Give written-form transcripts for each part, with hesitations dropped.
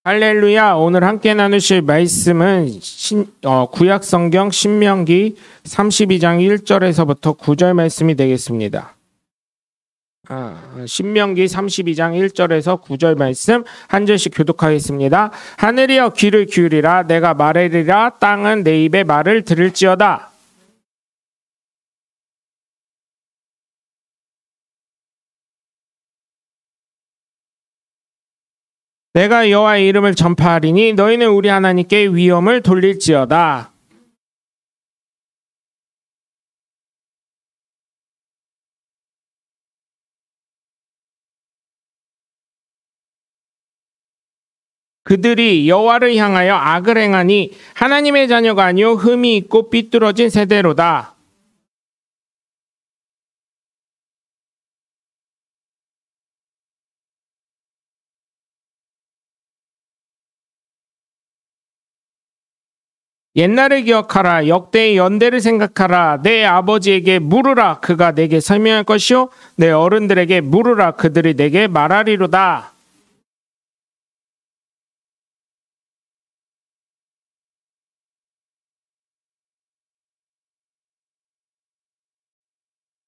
할렐루야. 오늘 함께 나누실 말씀은 구약성경 신명기 32장 1절에서부터 9절 말씀이 되겠습니다. 신명기 32장 1절에서 9절 말씀 한 절씩 교독하겠습니다. 하늘이여 귀를 기울이라. 내가 말하리라. 땅은 내 입의 말을 들을지어다. 내가 여호와의 이름을 전파하리니 너희는 우리 하나님께 위엄을 돌릴지어다. 그들이 여호와를 향하여 악을 행하니 하나님의 자녀가 아니요 흠이 있고 삐뚤어진 세대로다. 옛날을 기억하라. 역대의 연대를 생각하라. 내 아버지에게 물으라. 그가 내게 설명할 것이요 내 어른들에게 물으라. 그들이 내게 말하리로다.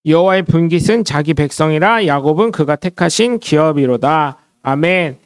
여호와의 분깃은 자기 백성이라. 야곱은 그가 택하신 기업이로다. 아멘.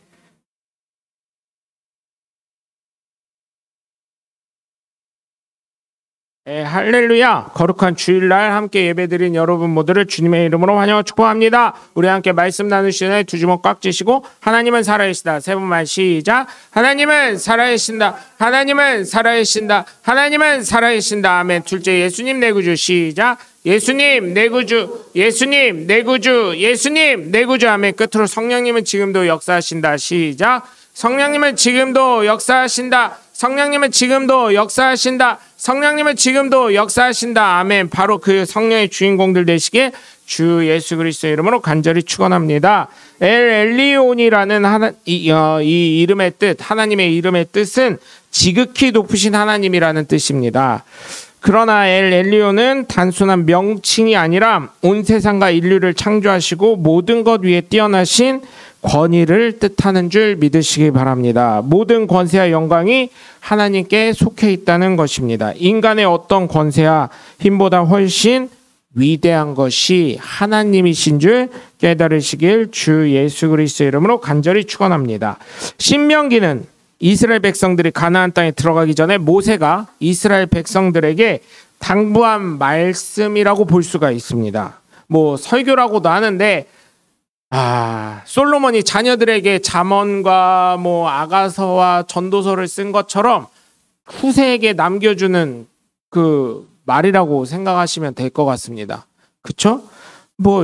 할렐루야. 거룩한 주일날 함께 예배드린 여러분 모두를 주님의 이름으로 환영하고 축복합니다. 우리 함께 말씀 나누시는 두 주먹 꽉 쥐시고 하나님은 살아계시다 세 번만 시작. 하나님은 살아계신다. 하나님은 살아계신다. 하나님은 살아계신다. 아멘. 둘째 예수님 내 구주 시작. 예수님 내 구주, 예수님 내 구주, 예수님 내 구주. 아멘. 끝으로 성령님은 지금도 역사하신다 시작. 성령님은 지금도 역사하신다. 성령님은 지금도 역사하신다. 성령님은 지금도 역사하신다. 아멘. 바로 그 성령의 주인공들 되시게 주 예수 그리스도의 이름으로 간절히 축원합니다. 엘리온이라는 이 이름의 뜻, 하나님의 이름의 뜻은 지극히 높으신 하나님이라는 뜻입니다. 그러나 엘리온은 단순한 명칭이 아니라 온 세상과 인류를 창조하시고 모든 것 위에 뛰어나신 권위를 뜻하는 줄 믿으시기 바랍니다. 모든 권세와 영광이 하나님께 속해 있다는 것입니다. 인간의 어떤 권세와 힘보다 훨씬 위대한 것이 하나님이신 줄 깨달으시길 주 예수 그리스도의 이름으로 간절히 축원합니다. 신명기는 이스라엘 백성들이 가나안 땅에 들어가기 전에 모세가 이스라엘 백성들에게 당부한 말씀이라고 볼 수가 있습니다. 뭐 설교라고도 하는데 솔로몬이 자녀들에게 잠언과 아가서와 전도서를 쓴 것처럼 후세에게 남겨주는 그 말이라고 생각하시면 될 것 같습니다. 그쵸?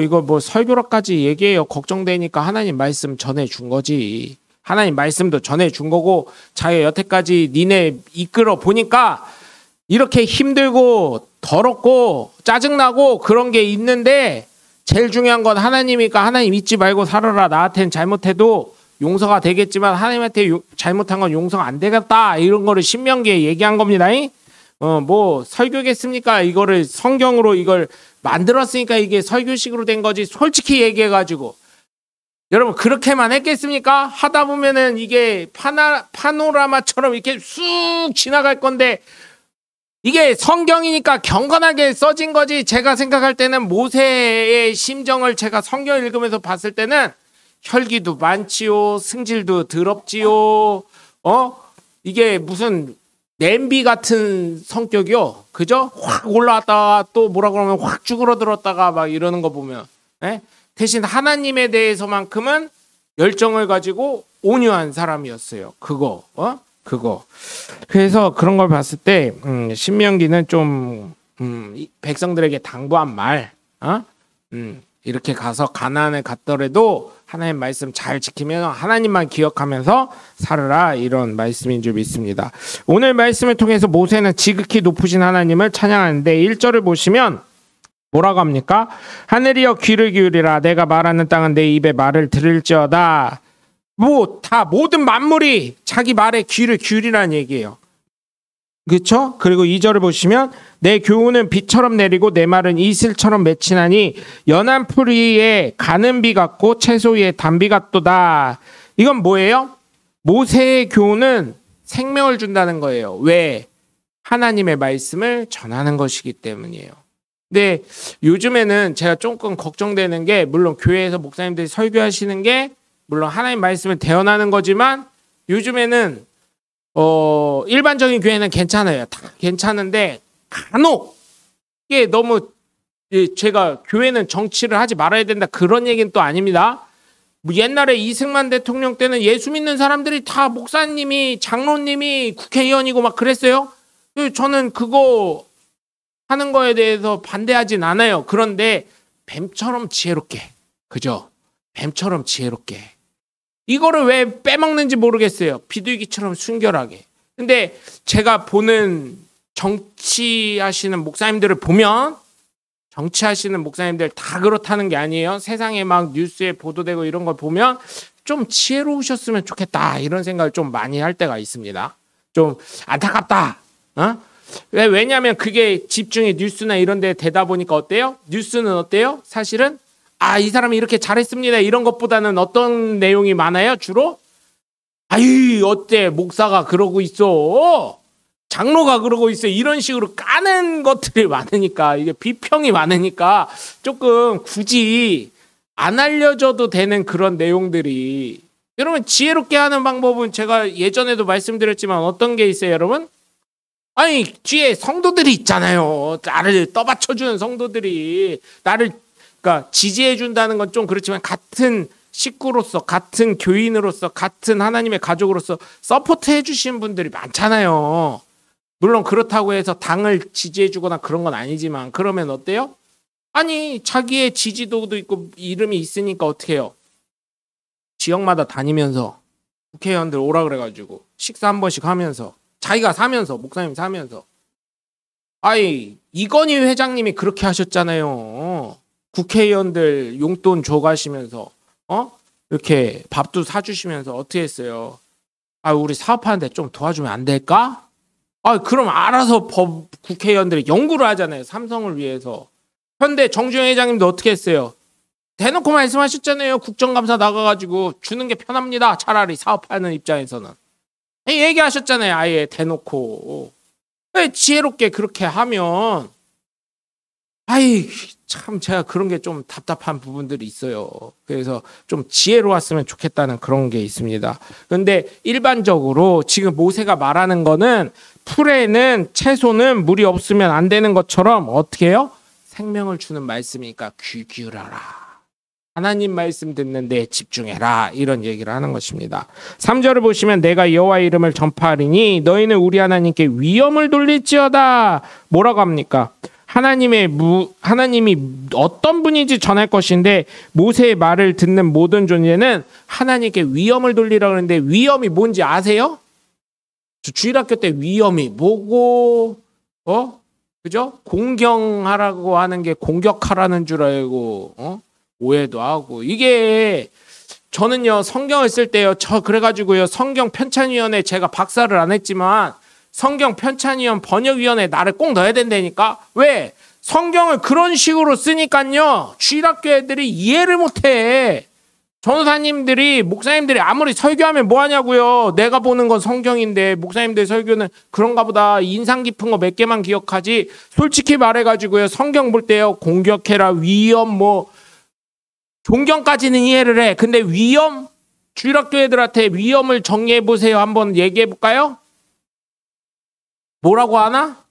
이거 설교라까지 얘기해요. 걱정되니까 하나님 말씀 전해준 거지. 하나님 말씀도 전해준 거고 자기 여태까지 니네 이끌어 보니까 이렇게 힘들고 더럽고 짜증나고 그런 게 있는데 제일 중요한 건 하나님이니까 하나님 잊지 말고 살아라. 나한테는 잘못해도 용서가 되겠지만 하나님한테 잘못한 건 용서가 안 되겠다. 이런 거를 신명기에 얘기한 겁니다. 설교겠습니까? 이거를 성경으로 이걸 만들었으니까 이게 설교식으로 된 거지. 솔직히 얘기해가지고 여러분 그렇게만 했겠습니까? 하다 보면은 이게 파노라마처럼 이렇게 쑥 지나갈 건데 이게 성경이니까 경건하게 써진 거지. 제가 생각할 때는 모세의 심정을 제가 성경 읽으면서 봤을 때는 혈기도 많지요. 승질도 더럽지요. 이게 무슨 냄비 같은 성격이요. 그죠? 확 올라왔다가 또 뭐라 그러면 확 쭈그러들었다가 막 이러는 거 보면. 대신 하나님에 대해서만큼은 열정을 가지고 온유한 사람이었어요. 그거. 그래서 그런 걸 봤을 때 신명기는 좀 백성들에게 당부한 말, 이렇게 가서 가나안에 갔더라도 하나님 말씀 잘 지키면 하나님만 기억하면서 살아라, 이런 말씀인 줄 믿습니다. 오늘 말씀을 통해서 모세는 지극히 높으신 하나님을 찬양하는데 1절을 보시면 뭐라고 합니까? 하늘이여 귀를 기울이라. 내가 말하는 땅은 내 입의 말을 들을지어다. 다 모든 만물이 자기 말에 귀를 기울이라는 얘기예요. 그렇죠? 그리고 2절을 보시면 내 교훈은 비처럼 내리고 내 말은 이슬처럼 맺히나니 연한 풀 위에 가는 비 같고 채소 위에 단비 같도다. 이건 뭐예요? 모세의 교훈은 생명을 준다는 거예요. 왜? 하나님의 말씀을 전하는 것이기 때문이에요. 근데 요즘에는 제가 조금 걱정되는 게, 물론 교회에서 목사님들이 설교하시는 게 물론 하나님 말씀을 대언하는 거지만, 요즘에는 일반적인 교회는 괜찮아요. 다 괜찮은데 간혹 이게 너무, 제가 교회는 정치를 하지 말아야 된다 그런 얘기는 또 아닙니다. 옛날에 이승만 대통령 때는 예수 믿는 사람들이 다 목사님이, 장로님이 국회의원이고 막 그랬어요. 저는 그거 하는 거에 대해서 반대하진 않아요. 그런데 뱀처럼 지혜롭게, 그죠? 뱀처럼 지혜롭게. 이거를 왜 빼먹는지 모르겠어요. 비둘기처럼 순결하게. 근데 제가 보는 정치하시는 목사님들을 보면, 정치하시는 목사님들 다 그렇다는 게 아니에요. 세상에 막 뉴스에 보도되고 이런 걸 보면 좀 지혜로우셨으면 좋겠다 이런 생각을 좀 많이 할 때가 있습니다. 좀 안타깝다. 왜냐하면 그게 집중이 뉴스나 이런 데 되다 보니까 어때요? 뉴스는 어때요? 사실은 이 사람이 이렇게 잘했습니다 이런 것보다는 어떤 내용이 많아요? 주로 어때 목사가 그러고 있어, 장로가 그러고 있어, 이런 식으로 까는 것들이 많으니까, 이게 비평이 많으니까 조금 굳이 안 알려줘도 되는 그런 내용들이. 여러분, 지혜롭게 하는 방법은 제가 예전에도 말씀드렸지만 어떤 게 있어요, 여러분? 뒤에 성도들이 있잖아요. 나를 떠받쳐주는 성도들이 나를, 그러니까 지지해준다는 건 좀 그렇지만, 같은 식구로서, 같은 교인으로서, 같은 하나님의 가족으로서 서포트 해주시는 분들이 많잖아요. 물론 그렇다고 해서 당을 지지해주거나 그런 건 아니지만, 그러면 어때요? 자기의 지지도도 있고 이름이 있으니까 어떻게 해요? 지역마다 다니면서 국회의원들 오라 그래가지고 식사 한 번씩 하면서, 자기가 사면서, 목사님 사면서. 이건희 회장님이 그렇게 하셨잖아요. 국회의원들 용돈 줘가시면서 이렇게 밥도 사주시면서 어떻게 했어요? 우리 사업하는데 좀 도와주면 안 될까? 그럼 알아서 국회의원들이 연구를 하잖아요. 삼성을 위해서. 현대 정주영 회장님도 어떻게 했어요? 대놓고 말씀하셨잖아요. 국정감사 나가가지고 주는 게 편합니다. 차라리 사업하는 입장에서는. 얘기하셨잖아요. 아예 대놓고. 지혜롭게 그렇게 하면, 참 제가 그런 게 좀 답답한 부분들이 있어요. 그래서 좀 지혜로웠으면 좋겠다는 그런 게 있습니다. 그런데 일반적으로 지금 모세가 말하는 거는, 풀에는, 채소는 물이 없으면 안 되는 것처럼 어떻게 해요? 생명을 주는 말씀이니까 귀 기울여라. 하나님 말씀 듣는 데 집중해라. 이런 얘기를 하는 것입니다. 3절을 보시면, 내가 여호와의 이름을 전파하리니 너희는 우리 하나님께 위엄을 돌릴지어다. 뭐라고 합니까? 하나님이 어떤 분인지 전할 것인데, 모세의 말을 듣는 모든 존재는 하나님께 위엄을 돌리라 그러는데, 위엄이 뭔지 아세요? 저 주일학교 때 위엄이 뭐고, 그죠? 공경하라고 하는 게 공격하라는 줄 알고, 오해도 하고. 이게, 저는요, 성경을 쓸 때요, 그래가지고요, 성경 편찬위원회, 제가 박사를 안 했지만 성경 편찬위원 번역위원회 나를 꼭 넣어야 된다니까. 왜? 성경을 그런 식으로 쓰니까요, 주일학교 애들이 이해를 못해. 전도사님들이, 목사님들이 아무리 설교하면 뭐하냐고요. 내가 보는 건 성경인데 목사님들 설교는 그런가 보다, 인상 깊은 거 몇 개만 기억하지. 솔직히 말해가지고요, 성경 볼 때요, 공격해라, 위엄, 존경까지는 이해를 해. 근데 위엄? 주일학교 애들한테 위엄을 정리해보세요. 한번 얘기해볼까요? 뭐라고 하나?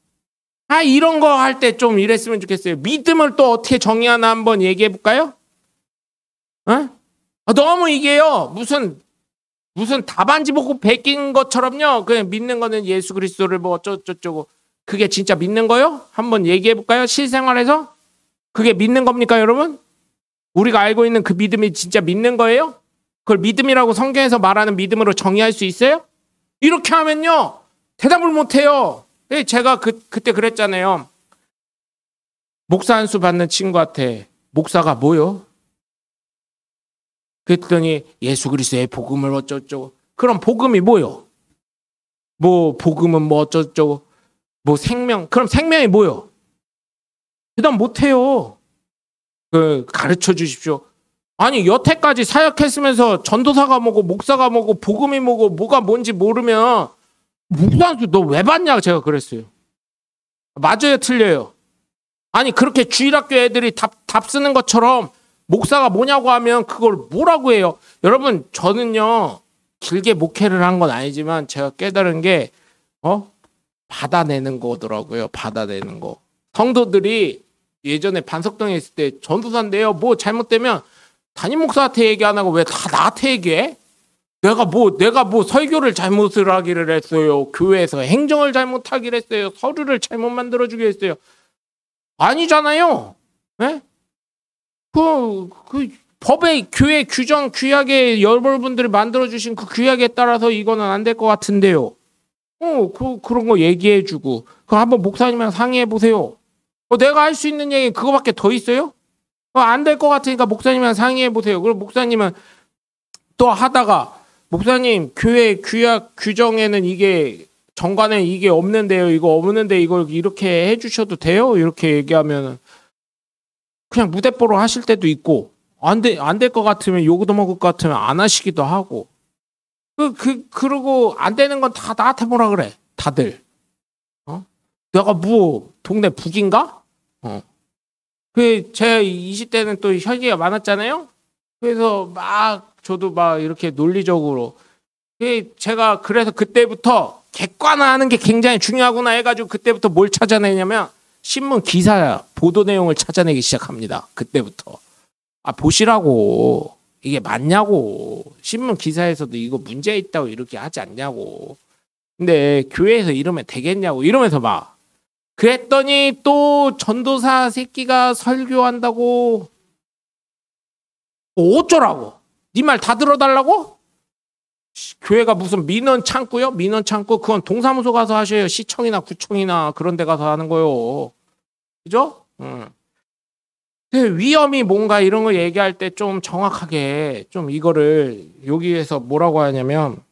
이런 거 할 때 좀 이랬으면 좋겠어요. 믿음을 또 어떻게 정의하나 한번 얘기해볼까요? 너무 이게요, 무슨 답안지 보고 베낀 것처럼요, 그냥 믿는 거는 예수 그리스도를 뭐 어쩌고저쩌고. 그게 진짜 믿는 거요? 한번 얘기해볼까요? 실생활에서? 그게 믿는 겁니까, 여러분? 우리가 알고 있는 그 믿음이 진짜 믿는 거예요? 그걸 믿음이라고 성경에서 말하는 믿음으로 정의할 수 있어요? 이렇게 하면요, 대답을 못해요. 제가 그때 그랬잖아요. 목사 한 수 받는 친구한테, 목사가 뭐요? 그랬더니 예수 그리스도의 복음을 어쩌고저쩌고. 그럼 복음이 뭐요? 복음은 뭐 어쩌고저쩌고. 생명. 그럼 생명이 뭐요? 대답 못해요. 가르쳐 주십시오. 아니 여태까지 사역했으면서 전도사가 뭐고 목사가 뭐고 복음이 뭐고 뭐가 뭔지 모르면 목사한테 너 왜 받냐 제가 그랬어요. 맞아요 틀려요? 아니 그렇게 주일학교 애들이 답 쓰는 것처럼 목사가 뭐냐고 하면 그걸 뭐라고 해요? 여러분 저는요 길게 목회를 한 건 아니지만 제가 깨달은 게 받아내는 거더라고요. 받아내는 거. 성도들이 예전에 반석동에 있을 때 전도사인데요. 뭐 잘못되면 담임 목사한테 얘기 안 하고 왜 다 나한테 얘기해? 내가 뭐 설교를 잘못을 하기를 했어요. 교회에서 행정을 잘못하기를 했어요. 서류를 잘못 만들어주기로 했어요. 아니잖아요. 네? 그 법의 교회 규정 규약에 여러분들이 만들어주신 그 규약에 따라서 이거는 안 될 것 같은데요. 그런 거 얘기해주고 그 한번 목사님이랑 상의해보세요. 내가 할 수 있는 얘기 그거밖에 더 있어요? 안 될 것 같으니까 목사님이랑 상의해보세요. 그럼 목사님은 또 하다가 목사님 교회 규약 규정에는 이게 정관에 이게 없는데요. 이거 없는데 이걸 이렇게 해주셔도 돼요? 이렇게 얘기하면 그냥 무대뽀로 하실 때도 있고 안 될 것 같으면 욕도 먹을 것 같으면 안 하시기도 하고 그러고 안 되는 건 다 나한테 뭐라 그래 다들 내가 뭐 동네 북인가? 제 20대는 또 혈기가 많았잖아요. 그래서 막 저도 막 이렇게 논리적으로 제가 그래서 그때부터 객관화하는 게 굉장히 중요하구나 해가지고 그때부터 뭘 찾아내냐면 신문 기사 보도 내용을 찾아내기 시작합니다. 그때부터 보시라고 이게 맞냐고 신문 기사에서도 이거 문제 있다고 이렇게 하지 않냐고 근데 교회에서 이러면 되겠냐고 이러면서 막 그랬더니 또 전도사 새끼가 설교한다고 어쩌라고 네 말 다 들어달라고? 교회가 무슨 민원 창구요? 민원 창구 그건 동사무소 가서 하셔요. 시청이나 구청이나 그런 데 가서 하는 거요. 그죠? 위험이 뭔가 이런 거 얘기할 때 좀 정확하게 좀 이거를 여기에서 뭐라고 하냐면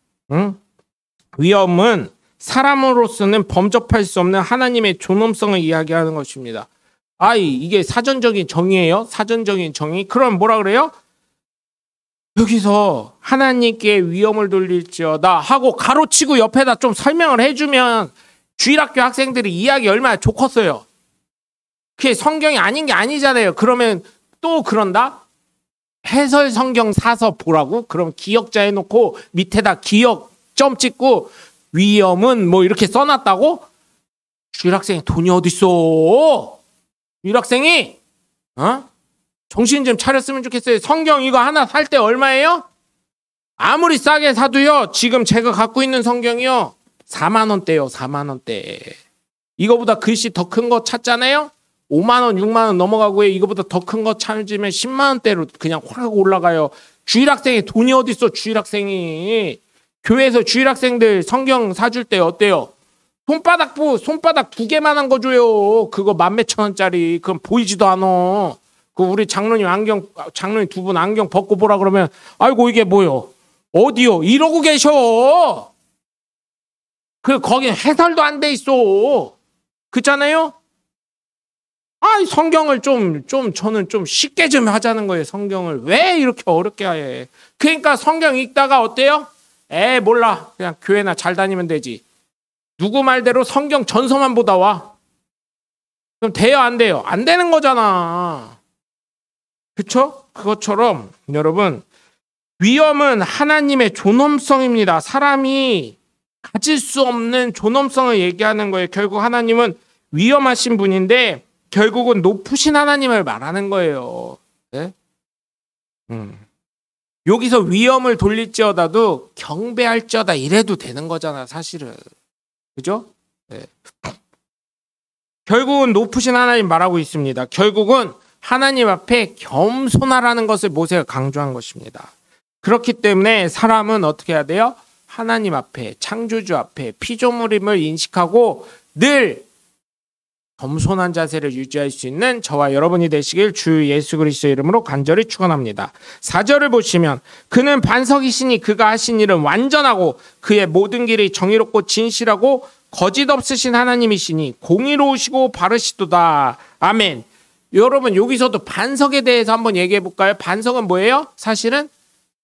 위험은 사람으로서는 범접할 수 없는 하나님의 존엄성을 이야기하는 것입니다. 이게 사전적인 정의예요? 사전적인 정의? 그럼 뭐라 그래요? 여기서 하나님께 위험을 돌릴지어다 하고 가로치고 옆에다 좀 설명을 해주면 주일학교 학생들이 이해하기 얼마나 좋겠어요. 그게 성경이 아닌 게 아니잖아요. 그러면 또 그런다? 해설 성경 사서 보라고? 그럼 기역자 해놓고 밑에다 기역 점 찍고 위험은 뭐 이렇게 써놨다고? 주일학생이 돈이 어딨어? 주일학생이 정신 좀 차렸으면 좋겠어요. 성경 이거 하나 살 때 얼마예요? 아무리 싸게 사도요. 지금 제가 갖고 있는 성경이요. 4만 원대요. 4만 원대. 이거보다 글씨 더 큰 거 찾잖아요. 5만 원, 6만 원 넘어가고요. 이거보다 더 큰 거 찾으면 10만 원대로 그냥 확 올라가요. 주일학생이 돈이 어딨어? 주일학생이. 교회에서 주일학생들 성경 사줄 때 어때요? 손바닥 2개만한 거 줘요. 그거 14,000원짜리. 그건 보이지도 않아. 우리 장로님 두 분 안경 벗고 보라 그러면 아이고 이게 뭐요? 어디요? 이러고 계셔. 거기 해설도 안 돼 있어. 그렇잖아요? 성경을 저는 좀 쉽게 좀 하자는 거예요. 성경을 왜 이렇게 어렵게 해? 그러니까 성경 읽다가 어때요? 몰라. 그냥 교회나 잘 다니면 되지. 누구 말대로 성경 전서만 보다 와. 그럼 돼요, 안 돼요? 안 되는 거잖아. 그렇죠? 그것처럼 여러분 위험은 하나님의 존엄성입니다. 사람이 가질 수 없는 존엄성을 얘기하는 거예요. 결국 하나님은 위험하신 분인데 결국은 높으신 하나님을 말하는 거예요. 네? 여기서 위험을 돌릴지어다도 경배할지어다 이래도 되는 거잖아 사실은. 그죠? 네. 결국은 높으신 하나님 말하고 있습니다. 결국은 하나님 앞에 겸손하라는 것을 모세가 강조한 것입니다. 그렇기 때문에 사람은 어떻게 해야 돼요? 하나님 앞에 창조주 앞에 피조물임을 인식하고 늘 겸손한 자세를 유지할 수 있는 저와 여러분이 되시길 주 예수 그리스도의 이름으로 간절히 축원합니다. 4절을 보시면 그는 반석이시니 그가 하신 일은 완전하고 그의 모든 길이 정의롭고 진실하고 거짓 없으신 하나님이시니 공의로우시고 바르시도다. 아멘. 여러분 여기서도 반석에 대해서 한번 얘기해 볼까요? 반석은 뭐예요? 사실은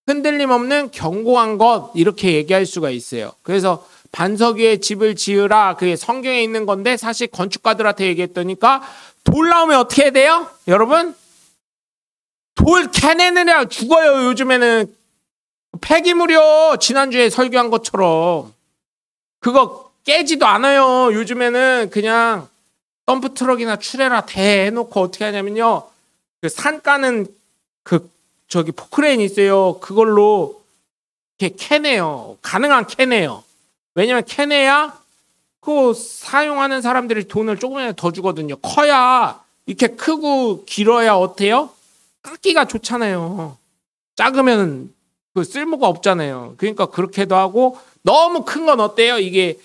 흔들림 없는 견고한 것 이렇게 얘기할 수가 있어요. 그래서 반석 위에 집을 지으라 그게 성경에 있는 건데 사실 건축가들한테 얘기했더니까 돌 나오면 어떻게 해야 돼요? 여러분 돌 캐내느냐 죽어요. 요즘에는 폐기물이요. 지난주에 설교한 것처럼 그거 깨지도 않아요. 요즘에는 그냥 덤프트럭이나 트레라 대놓고 어떻게 하냐면요. 그 산 까는 저기 포크레인 있어요. 그걸로 이렇게 캐내요. 가능한 캐내요. 왜냐면 캐내야 그 사용하는 사람들이 돈을 조금이라도 더 주거든요. 커야 이렇게 크고 길어야 어때요? 깎기가 좋잖아요. 작으면 그 쓸모가 없잖아요. 그러니까 그렇게도 하고 너무 큰 건 어때요? 이게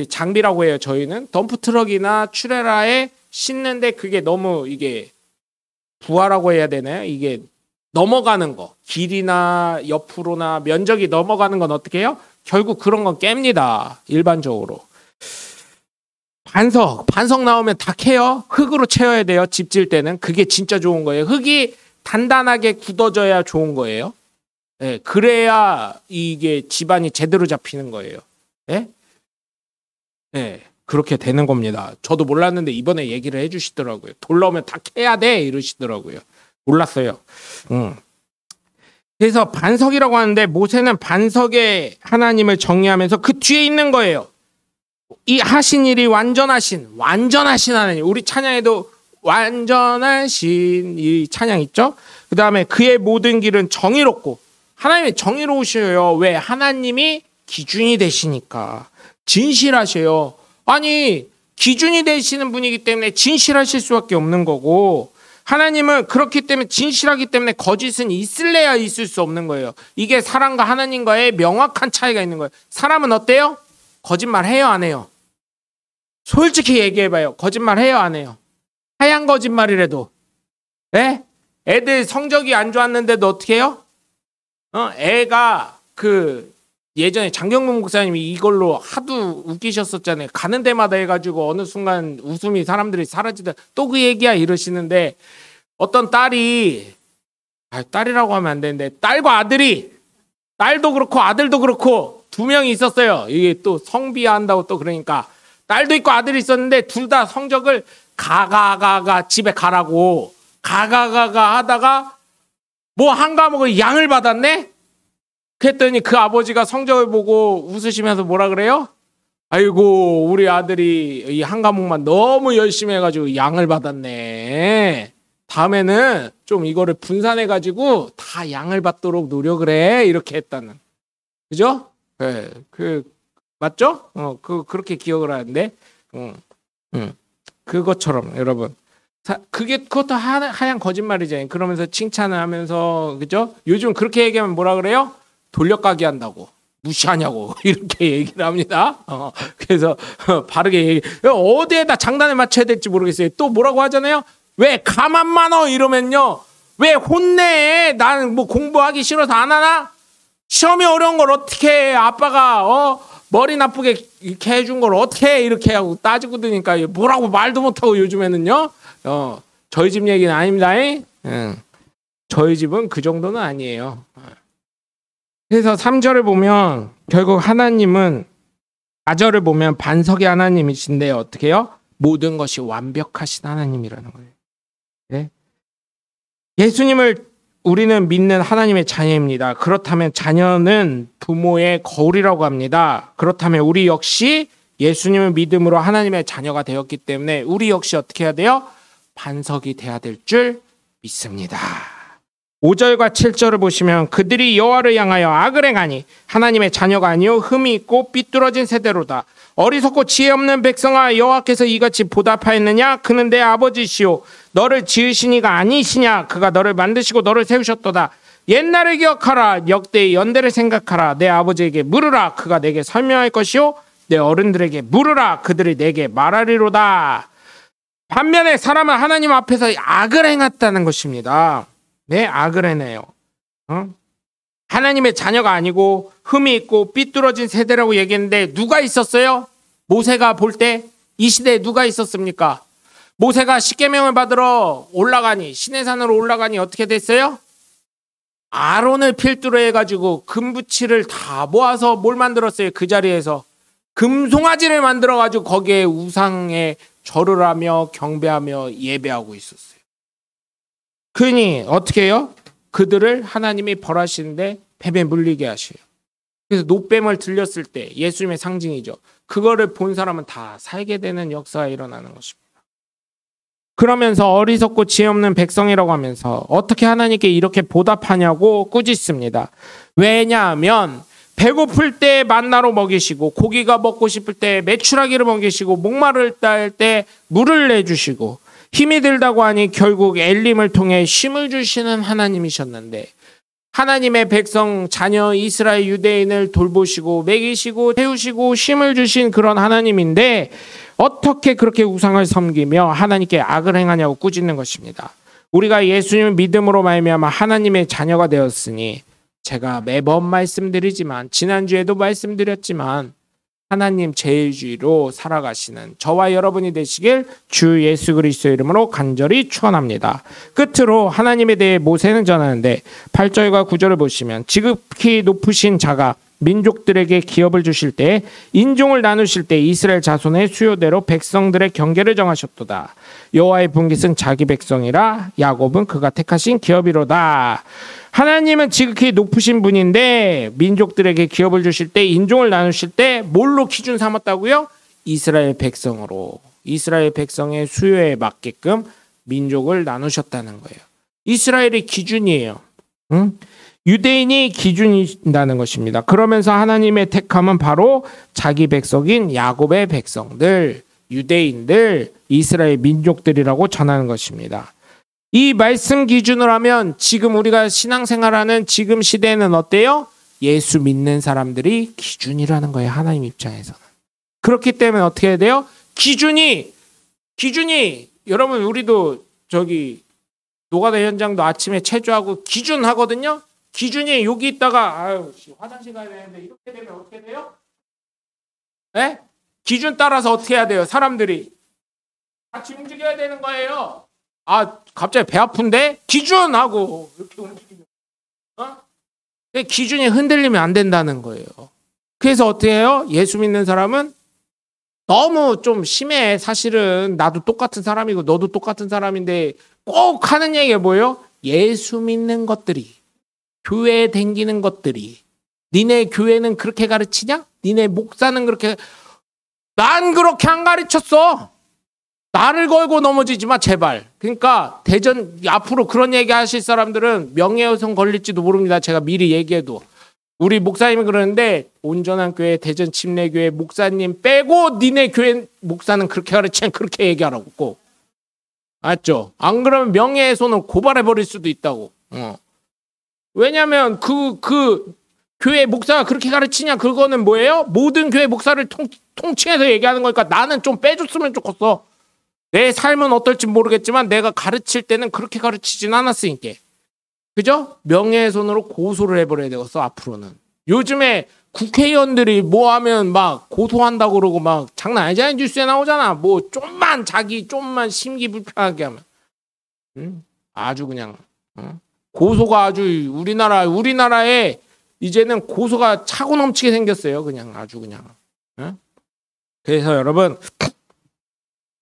장비라고 해요. 저희는 덤프트럭이나 트레라에 싣는데 그게 너무 이게 부하라고 해야 되나요? 이게 넘어가는 거 길이나 옆으로나 면적이 넘어가는 건 어떻게 해요? 결국 그런 건 깹니다. 일반적으로. 반석 나오면 다 캐요. 흙으로 채워야 돼요. 집 지을 때는. 그게 진짜 좋은 거예요. 흙이 단단하게 굳어져야 좋은 거예요. 네, 그래야 이게 집안이 제대로 잡히는 거예요. 네? 네, 그렇게 되는 겁니다. 저도 몰랐는데 이번에 얘기를 해주시더라고요. 돌 나오면 다 캐야 돼 이러시더라고요. 몰랐어요. 그래서 반석이라고 하는데 모세는 반석의 하나님을 정의하면서 그 뒤에 있는 거예요. 이 하신 일이 완전하신 하나님. 우리 찬양에도 완전하신 이 찬양 있죠? 그 다음에 그의 모든 길은 정의롭고 하나님이 정의로우셔요. 왜? 하나님이 기준이 되시니까. 진실하셔요. 아니 기준이 되시는 분이기 때문에 진실하실 수밖에 없는 거고 하나님은 그렇기 때문에 진실하기 때문에 거짓은 있을래야 있을 수 없는 거예요. 이게 사람과 하나님과의 명확한 차이가 있는 거예요. 사람은 어때요? 거짓말 해요 안 해요? 솔직히 얘기해봐요. 거짓말 해요 안 해요? 하얀 거짓말이라도. 네? 애들 성적이 안 좋았는데도 어떻게 해요? 애가 예전에 장경문 목사님이 이걸로 하도 웃기셨었잖아요. 가는 데마다 해가지고 어느 순간 웃음이 사람들이 사라지다. 또 그 얘기야 이러시는데 어떤 딸이 딸이라고 하면 안 되는데 딸과 아들이 딸도 그렇고 아들도 그렇고 두 명이 있었어요. 이게 또 성비한다고 또 그러니까 딸도 있고 아들이 있었는데 둘 다 성적을 가가 집에 가라고 가가 하다가 뭐 한 과목을 양을 받았네? 그랬더니 그 아버지가 성적을 보고 웃으시면서 뭐라 그래요? 아이고 우리 아들이 이 한 과목만 너무 열심히 해가지고 양을 받았네. 다음에는 좀 이거를 분산해가지고 다 양을 받도록 노력을 해. 이렇게 했다는. 그죠? 네, 맞죠? 그렇게 기억을 하는데, 그것처럼 여러분. 그것도 하얀 거짓말이잖아요. 그러면서 칭찬을 하면서, 그죠? 요즘 그렇게 얘기하면 뭐라 그래요? 돌려가기 한다고. 무시하냐고. 이렇게 얘기를 합니다. 그래서 바르게 어디에다 장단을 맞춰야 될지 모르겠어요. 또 뭐라고 하잖아요? 왜 가만 많어? 이러면요. 왜 혼내? 나는 뭐 공부하기 싫어서 안 하나? 시험이 어려운 걸 어떻게 해? 아빠가, 머리 나쁘게 이렇게 해준 걸 어떻게 해? 이렇게 하고 따지고 드니까 뭐라고 말도 못하고 요즘에는요. 저희 집 얘기는 아닙니다. 저희 집은 그 정도는 아니에요. 그래서 3절을 보면 결국 하나님은 4절을 보면 반석의 하나님이신데 어떻게 해요? 모든 것이 완벽하신 하나님이라는 거예요. 네? 예수님을 우리는 믿는 하나님의 자녀입니다. 그렇다면 자녀는 부모의 거울이라고 합니다. 그렇다면 우리 역시 예수님을 믿음으로 하나님의 자녀가 되었기 때문에 우리 역시 어떻게 해야 돼요? 반석이 돼야 될 줄 믿습니다. 5절과 7절을 보시면 그들이 여호와를 향하여 악을 행하니 하나님의 자녀가 아니요 흠이 있고 삐뚤어진 세대로다. 어리석고 지혜 없는 백성아 여호와께서 이같이 보답하였느냐? 그는 내 아버지시오 너를 지으신 이가 아니시냐? 그가 너를 만드시고 너를 세우셨도다. 옛날을 기억하라. 역대의 연대를 생각하라. 내 아버지에게 물으라. 그가 내게 설명할 것이요 내 어른들에게 물으라. 그들이 내게 말하리로다. 반면에 사람은 하나님 앞에서 악을 행했다는 것입니다. 네, 악을 해내요. 하나님의 자녀가 아니고 흠이 있고 삐뚤어진 세대라고 얘기했는데 누가 있었어요? 모세가 볼 때 이 시대에 누가 있었습니까? 모세가 십계명을 받으러 올라가니, 시내산으로 올라가니 어떻게 됐어요? 아론을 필두로 해가지고 금붙이를 다 모아서 뭘 만들었어요? 그 자리에서 금송아지를 만들어가지고 거기에 우상에 절을 하며 경배하며 예배하고 있었어요. 그러니 어떻게 해요? 그들을 하나님이 벌하시는데 뱀에 물리게 하셔요. 그래서 노뱀을 들렸을 때 예수님의 상징이죠. 그거를 본 사람은 다 살게 되는 역사가 일어나는 것입니다. 그러면서 어리석고 지혜 없는 백성이라고 하면서 어떻게 하나님께 이렇게 보답하냐고 꾸짖습니다. 왜냐하면 배고플 때 만나로 먹이시고, 고기가 먹고 싶을 때 메추라기를 먹이시고, 목마를 때 물을 내주시고, 힘이 들다고 하니 결국 엘림을 통해 쉼을 주시는 하나님이셨는데, 하나님의 백성 자녀 이스라엘 유대인을 돌보시고 먹이시고 태우시고 쉼을 주신 그런 하나님인데 어떻게 그렇게 우상을 섬기며 하나님께 악을 행하냐고 꾸짖는 것입니다. 우리가 예수님을 믿음으로 말미암아 하나님의 자녀가 되었으니, 제가 매번 말씀드리지만 지난주에도 말씀드렸지만 하나님 제일주의로 살아가시는 저와 여러분이 되시길 주 예수 그리스도의 이름으로 간절히 축원합니다. 끝으로 하나님에 대해 모세는 전하는데 8절과 9절을 보시면, 지극히 높으신 자가 민족들에게 기업을 주실 때, 인종을 나누실 때 이스라엘 자손의 수요대로 백성들의 경계를 정하셨도다. 여호와의 분깃은 자기 백성이라 야곱은 그가 택하신 기업이로다. 하나님은 지극히 높으신 분인데 민족들에게 기업을 주실 때, 인종을 나누실 때 뭘로 기준 삼았다고요? 이스라엘 백성으로, 이스라엘 백성의 수요에 맞게끔 민족을 나누셨다는 거예요. 이스라엘이 기준이에요. 유대인이 기준이라는 것입니다. 그러면서 하나님의 택함은 바로 자기 백성인 야곱의 백성들, 유대인들, 이스라엘 민족들이라고 전하는 것입니다. 이 말씀 기준으로 하면 지금 우리가 신앙생활하는 지금 시대에는 어때요? 예수 믿는 사람들이 기준이라는 거예요. 하나님 입장에서는. 그렇기 때문에 어떻게 해야 돼요? 기준이 여러분, 우리도 저기 노가다 현장도 아침에 체조하고 기준 하거든요. 기준이 여기 있다가 화장실 가야 되는데 이렇게 되면 어떻게 돼요? 네? 기준 따라서 어떻게 해야 돼요? 사람들이 같이 움직여야 되는 거예요. 갑자기 배 아픈데? 기준하고 이렇게 움직이면 기준이 흔들리면 안 된다는 거예요. 그래서 어떻게 해요? 예수 믿는 사람은 너무 좀 심해. 사실은 나도 똑같은 사람이고 너도 똑같은 사람인데 꼭 하는 얘기가 뭐예요? 예수 믿는 것들이, 교회에 댕기는 것들이, 니네 교회는 그렇게 가르치냐? 니네 목사는 그렇게, 난 그렇게 안 가르쳤어. 나를 걸고 넘어지지 마, 제발. 그러니까 대전 앞으로 그런 얘기 하실 사람들은 명예훼손 걸릴지도 모릅니다. 제가 미리 얘기해도. 우리 목사님이 그러는데, 온전한 교회, 대전 침례교회 목사님 빼고 니네 교회 목사는 그렇게 가르치면 그렇게 얘기하라고 꼭. 알죠? 안 그러면 명예훼손을 고발해버릴 수도 있다고. 왜냐면 그 교회 목사가 그렇게 가르치냐, 그거는 뭐예요? 모든 교회 목사를 통칭해서 얘기하는 거니까 나는 좀 빼줬으면 좋겠어. 내 삶은 어떨지 모르겠지만 내가 가르칠 때는 그렇게 가르치진 않았으니까. 그죠? 명예훼손으로 고소를 해버려야 되겠어, 앞으로는. 요즘에 국회의원들이 뭐 하면 막 고소한다고 그러고 막 장난 아니잖아요. 뉴스에 나오잖아. 뭐 좀만 심기 불편하게 하면. 아주 그냥. 고소가 아주 우리나라에 이제는 고소가 차고 넘치게 생겼어요. 그냥 아주 그냥. 그래서 여러분,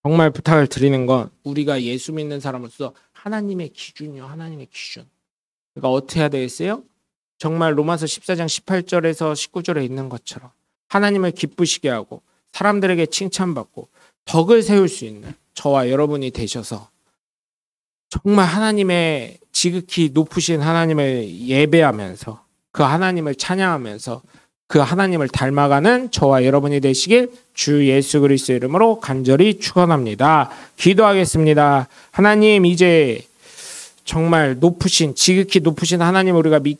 정말 부탁을 드리는 건 우리가 예수 믿는 사람으로서 하나님의 기준이요. 하나님의 기준. 그러니까 어떻게 해야 되겠어요? 정말 로마서 14장 18절에서 19절에 있는 것처럼 하나님을 기쁘시게 하고 사람들에게 칭찬받고 덕을 세울 수 있는 저와 여러분이 되셔서 정말 하나님의 지극히 높으신 하나님을 예배하면서 그 하나님을 찬양하면서 그 하나님을 닮아가는 저와 여러분이 되시길 주 예수 그리스도의 이름으로 간절히 축원합니다. 기도하겠습니다. 하나님, 이제 정말 높으신, 지극히 높으신 하나님 우리가 믿기